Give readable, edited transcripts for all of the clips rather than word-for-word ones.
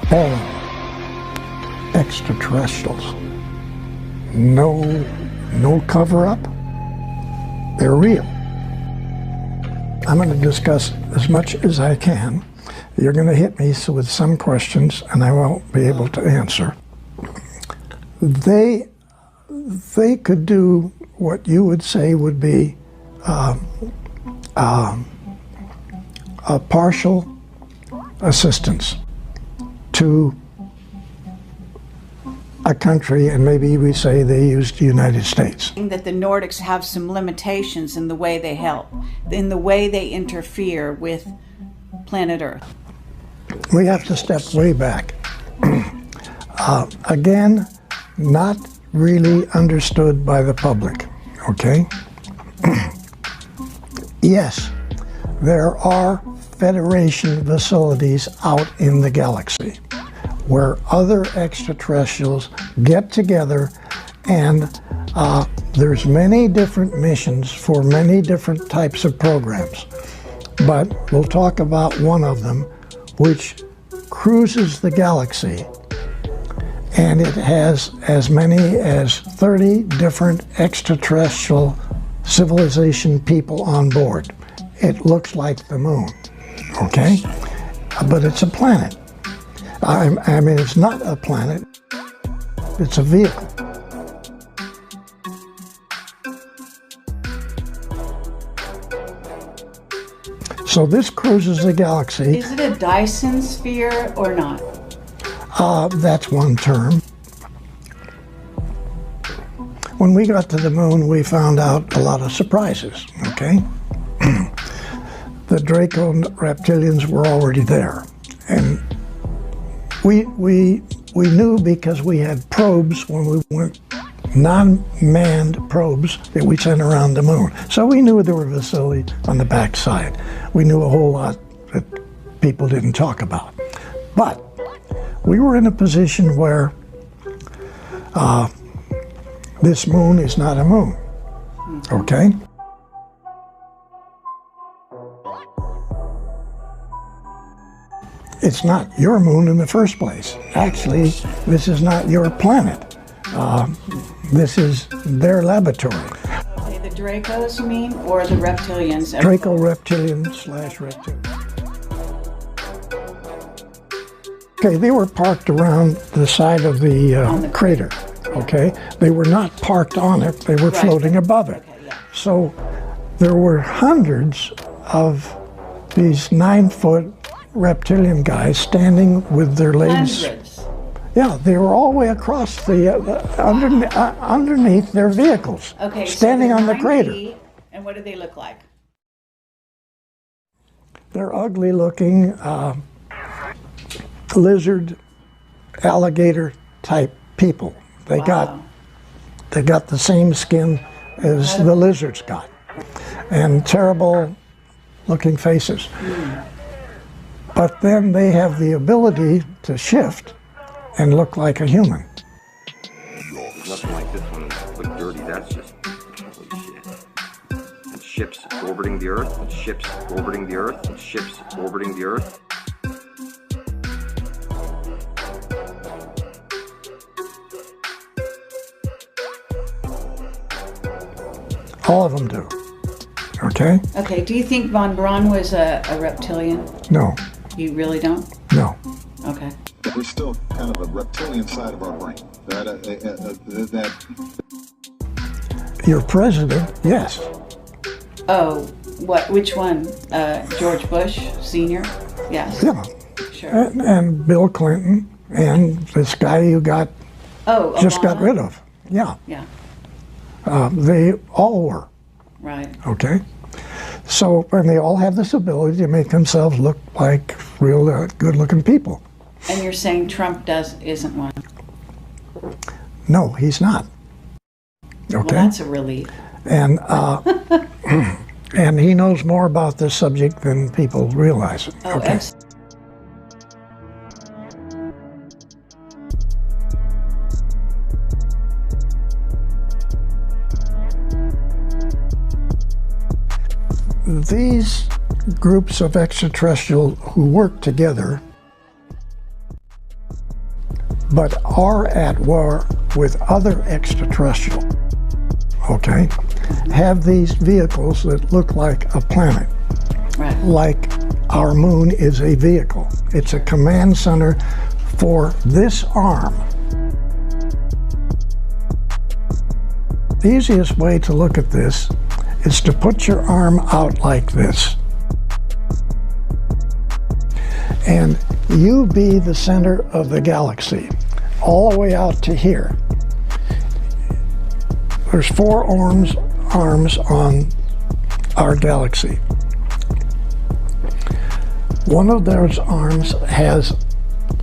Hey, extraterrestrials. No cover-up. They're real. I'm going to discuss as much as I can. You're going to hit me with some questions, and I won't be able to answer. They could do what you would say would be a partial assistance to a country, and maybe we say they used the United States. That the Nordics have some limitations in the way they help, in the way they interfere with planet Earth. We have to step way back. Again, not really understood by the public, okay? Yes, there are Federation facilities out in the galaxy where other extraterrestrials get together, and there's many different missions for many different types of programs. But we'll talk about one of them, which cruises the galaxy, and it has as many as 30 different extraterrestrial civilization people on board. It looks like the moon. Okay, but it's a planet. I mean, it's not a planet, it's a vehicle. So this cruises the galaxy. Is it a Dyson sphere or not? That's one term. When we got to the moon, we found out a lot of surprises, okay? The Draco reptilians were already there, and we knew because we had probes when we went, non-manned probes that we sent around the moon. So we knew there were facilities on the backside. We knew a whole lot that people didn't talk about. But we were in a position where this moon is not a moon, okay? It's not your moon in the first place. Actually, this is not your planet. This is their laboratory. Okay, the Dracos, you mean, or the reptilians? Draco reptilian slash reptilian. Okay, they were parked around the side of the crater, okay? They were not parked on it, they were floating above it. Okay, yeah. So there were hundreds of these 9-foot reptilian guys standing with their legs. Hundreds. Yeah, they were all the way across the underneath their vehicles, Okay, standing so on the 9 crater. feet, and what do they look like? They're ugly-looking lizard, alligator type people. They got the same skin as the lizards got, and terrible-looking faces. But then they have the ability to shift and look like a human. Nothing like this one look dirty, that's just holy shit. And ships orbiting the Earth, and ships orbiting the Earth, and ships orbiting the Earth. All of them do, okay? Okay, do you think Von Braun was a reptilian? No, You really don't? no. Okay. There's still kind of a reptilian side of our brain. Your president, yes. Oh, What? Which one? George Bush Sr.? Yes. Yeah. Sure. And Bill Clinton and this guy you got just got Obama? rid of. Yeah. Yeah. They all were. Right. Okay. So, and they all have this ability to make themselves look like real good-looking people. And you're saying Trump isn't one? No, he's not. Okay. Well, that's a relief. And and he knows more about this subject than people realize. Oh, Okay. These groups of extraterrestrial who work together but are at war with other extraterrestrial, okay, have these vehicles that look like a planet. Right. Like our moon is a vehicle. It's a command center for this arm. The easiest way to look at this is to put your arm out like this. And you be the center of the galaxy, all the way out to here. There's 4 arms on our galaxy. One of those arms has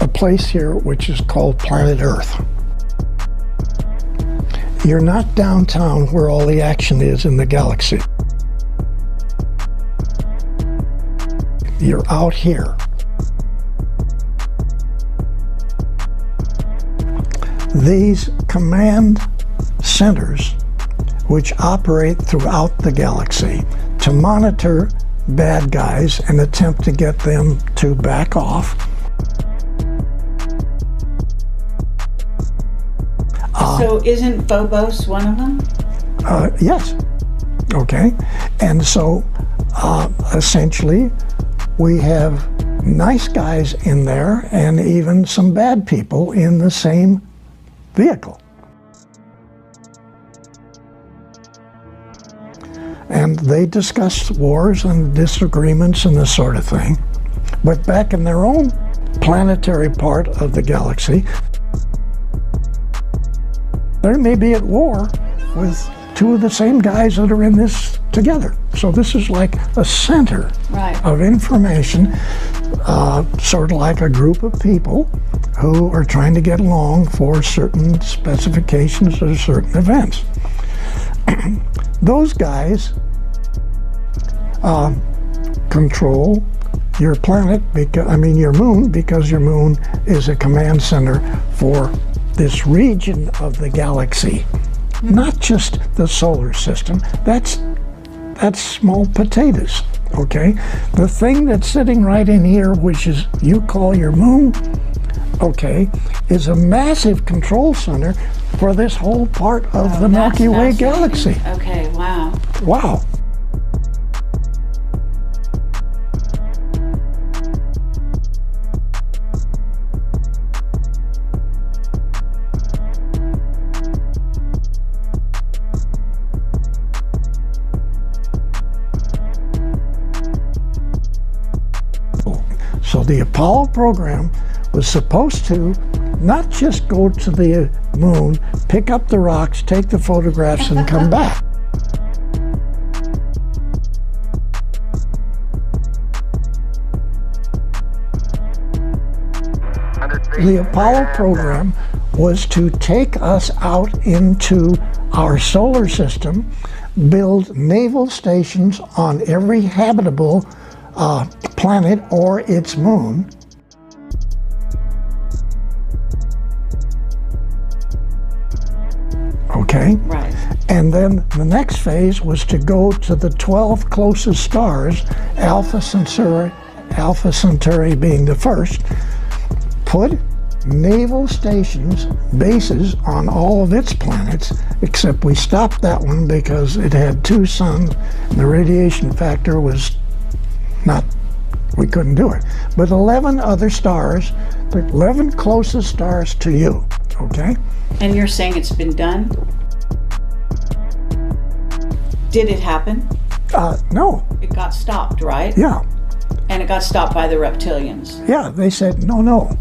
a place here which is called planet Earth. You're not downtown where all the action is in the galaxy. You're out here. These command centers, which operate throughout the galaxy to monitor bad guys and attempt to get them to back off. So isn't Phobos one of them? Yes. Okay. And so essentially we have nice guys in there and even some bad people in the same vehicle. And they discuss wars and disagreements and this sort of thing. But back in their own planetary part of the galaxy, they may be at war with 2 of the same guys that are in this together. So this is like a center of information, sort of like a group of people who are trying to get along for certain specifications or certain events. Those guys control your planet, your moon, because your moon is a command center for this region of the galaxy, not just the solar system. That's small potatoes, okay? The thing that's sitting right in here, which is you call your moon, okay, is a massive control center for this whole part of the Milky Way galaxy. Okay, wow. Wow. So the Apollo program was supposed to not just go to the moon, pick up the rocks, take the photographs, and come back. The Apollo program was to take us out into our solar system, build naval stations on every habitable planet or its moon, okay? Right. And then the next phase was to go to the 12 closest stars, Alpha Centauri being the first, put naval stations, bases on all of its planets, except we stopped that one because it had 2 suns and the radiation factor was we couldn't do it. But 11 other stars, the 11 closest stars to you, okay? And you're saying it's been done? Did it happen? No. It got stopped, right? Yeah. And it got stopped by the reptilians. Yeah, they said, no, no.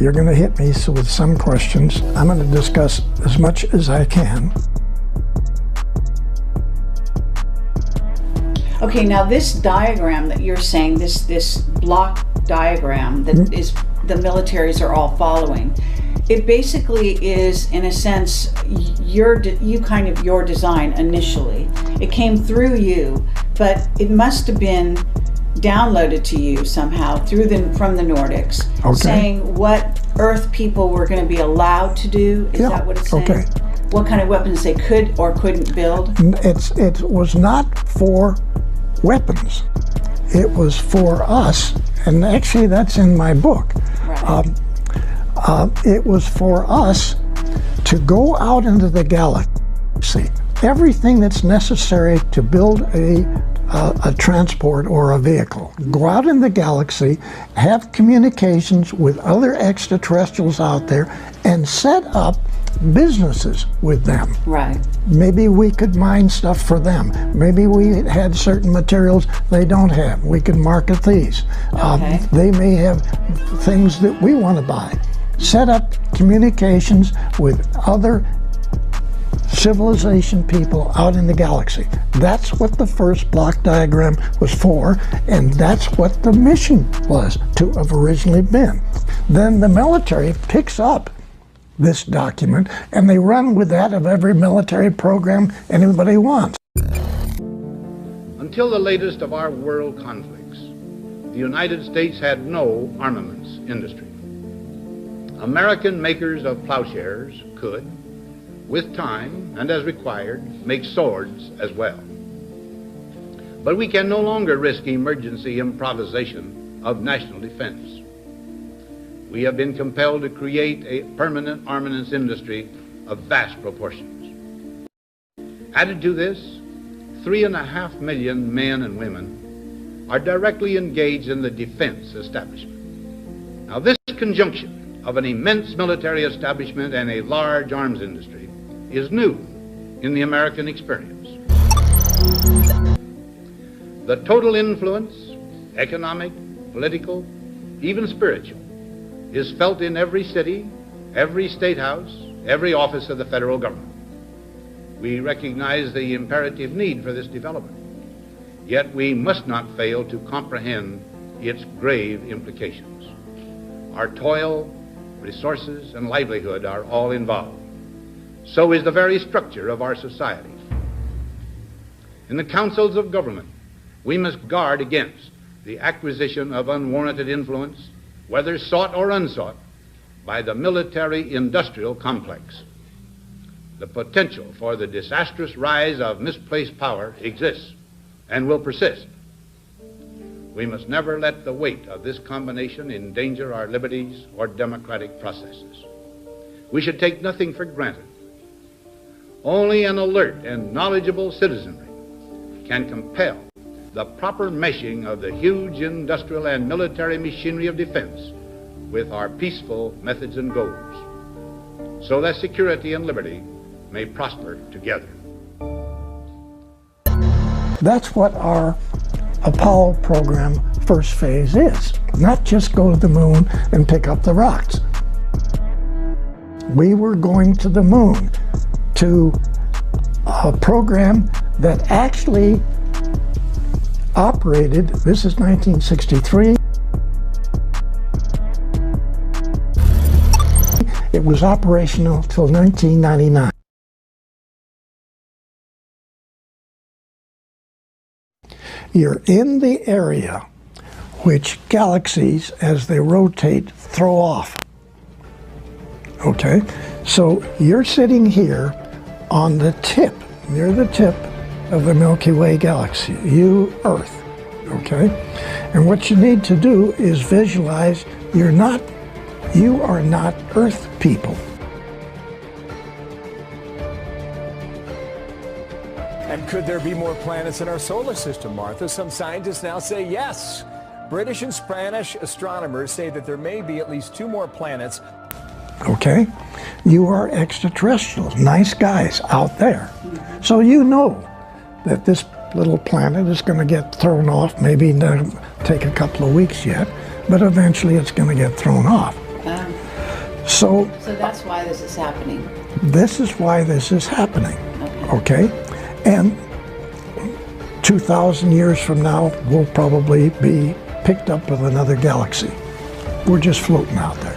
You're going to hit me with some questions. I'm going to discuss as much as I can. Okay, now this diagram that you're saying, this block diagram that is the militaries are all following, it basically is, in a sense, your design initially. It came through you, but it must have been downloaded to you somehow from the Nordics, saying what Earth people were going to be allowed to do. Is that what it's saying? Okay. What kind of weapons they could or couldn't build? It was not for weapons. It was for us, and actually that's in my book. Right. It was for us to go out into the galaxy. Everything that's necessary to build a transport or a vehicle. Go out in the galaxy, have communications with other extraterrestrials out there, and set up businesses with them. Right. Maybe we could mine stuff for them. Maybe we had certain materials they don't have. We could market these. Okay. They may have things that we want to buy. Set up communications with other civilization people out in the galaxy. That's what the first block diagram was for, and that's what the mission was to have originally been. Then the military picks up this document and they run with that of every military program anybody wants. Until the latest of our world conflicts, the United States had no armaments industry. American makers of plowshares could, with time and as required, make swords as well. But we can no longer risk emergency improvisation of national defense. We have been compelled to create a permanent armaments industry of vast proportions. Added to this, 3.5 million men and women are directly engaged in the defense establishment. Now, this conjunction of an immense military establishment and a large arms industry is new in the American experience. The total influence, economic, political, even spiritual, is felt in every city, every state house, every office of the federal government. We recognize the imperative need for this development, yet we must not fail to comprehend its grave implications. Our toil, resources, and livelihood are all involved. So is the very structure of our society. In the councils of government, we must guard against the acquisition of unwarranted influence, whether sought or unsought, by the military-industrial complex. The potential for the disastrous rise of misplaced power exists and will persist. We must never let the weight of this combination endanger our liberties or democratic processes. We should take nothing for granted. Only an alert and knowledgeable citizenry can compel the proper meshing of the huge industrial and military machinery of defense with our peaceful methods and goals, so that security and liberty may prosper together. That's what our Apollo program first phase is. Not just go to the moon and pick up the rocks. We were going to the moon to a program that actually operated, this is 1963, it was operational till 1999. You're in the area which galaxies, as they rotate, throw off. Okay, so you're sitting here on the tip, near the tip of the Milky Way galaxy, you, Earth, okay? And what you need to do is visualize you are not Earth people. And could there be more planets in our solar system, Martha? Some scientists now say yes. British and Spanish astronomers say that there may be at least 2 more planets. Okay? You are extraterrestrials, nice guys out there. So you know that this little planet is going to get thrown off. Maybe not take a couple of weeks yet, but eventually it's going to get thrown off. So that's why this is happening. This is why this is happening. Okay? And 2,000 years from now, we'll probably be picked up with another galaxy. We're just floating out there.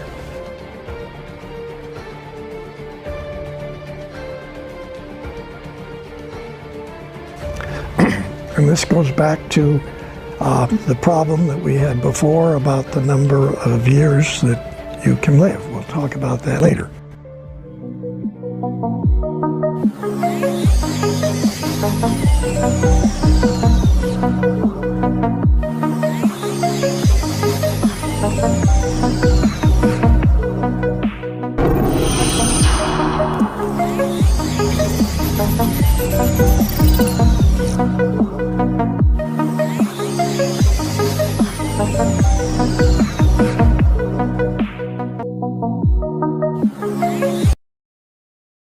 And this goes back to the problem that we had before about the number of years that you can live. We'll talk about that later.